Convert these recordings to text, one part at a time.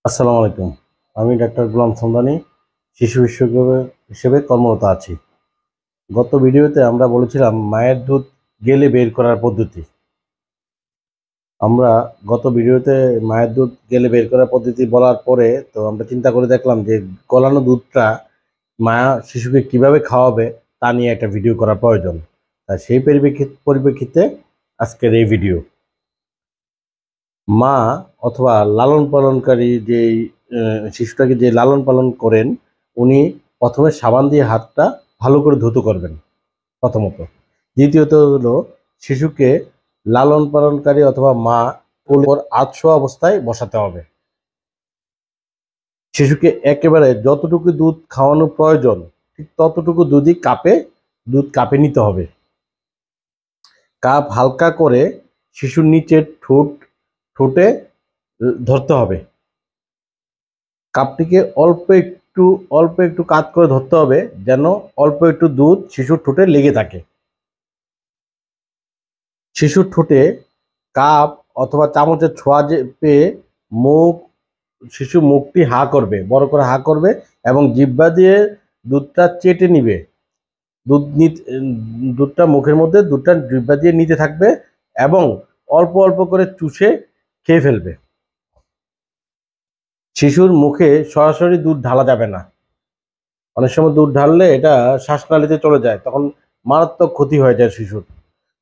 আসসালামু আলাইকুম। আমি ডাক্তার গোলাম সমদানি শিশু বিশেষজ্ঞ হিসেবে কর্মরত আছি। গত ভিডিওতে আমরা বলেছিলাম মায়ের দুধ গেলে বের করার পদ্ধতি। আমরা গত ভিডিওতে মায়ের দুধ গেলে বের করার পদ্ধতি বলার পরে আমরা চিন্তা করে দেখলাম যে গলানো দুধটা মায়া শিশুকে কিভাবে খাওয়াবে তা নিয়ে একটা ভিডিও করা প্রয়োজন। তাই সেই পরিপ্রেক্ষিতে আজকের এই ভিডিও। মা অথবা লালন পালনকারী যেই শিশুটাকে যে লালন পালন করেন উনি প্রথমে সাবান দিয়ে হাতটা ভালো করে ধুতো করবেন প্রথমত। দ্বিতীয়ত হলো শিশুকে লালন পালনকারী অথবা মা কোলের আধশোয়া অবস্থায় বসাতে হবে। শিশুকে একেবারে যতটুকু দুধ খাওয়ানো প্রয়োজন ঠিক ততটুকু দুধ কাপে নিতে হবে। কাপ হালকা করে শিশুর নিচের ঠোঁটে ধরতে হবে। কাপটিকে অল্প একটু কাত করে ধরতে হবে যেন অল্প একটু দুধ শিশুর ঠোঁটে লেগে থাকে। শিশুর ঠোঁটে কাপ অথবা চামচের ছোঁয়া পেয়ে মুখ শিশু মুখটি হা করবে, বড় করে হা করবে এবং জিহ্বা দিয়ে দুধটা চেটে নিবে। দুধটা মুখের মধ্যে দুধটা জিহ্বা দিয়ে নিতে থাকবে এবং অল্প অল্প করে চুষে খেয়ে ফেলবে। শিশুর মুখে সরাসরি দুধ ঢালা যাবে না। অনেক সময় দুধ ঢাললে এটা শ্বাসনালীতে চলে যায়, তখন মারাত্মক ক্ষতি হয়ে যায় শিশুর।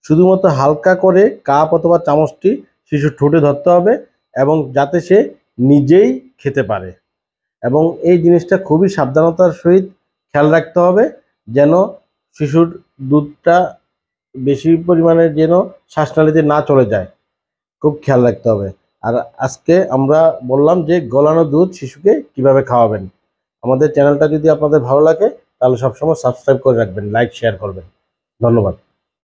শুধুমাত্র হালকা করে কাপ অথবা চামচটি শিশুর ঠোঁটে ধরতে হবে এবং যাতে সে নিজেই খেতে পারে। এবং এই জিনিসটা খুবই সাবধানতার সহিত খেয়াল রাখতে হবে যেন শিশুর দুধটা বেশি পরিমাণে যেন শ্বাসনালীতে না চলে যায়, খুব খেয়াল রাখতে হবে। আর আজকে আমরা বললাম যে গলানো দুধ শিশুকে কিভাবে খাওয়াবেন। আমাদের চ্যানেলটা যদি আপনাদের ভালো লাগে তাহলে সবসময় সাবস্ক্রাইব করে রাখবেন, লাইক শেয়ার করবেন। ধন্যবাদ।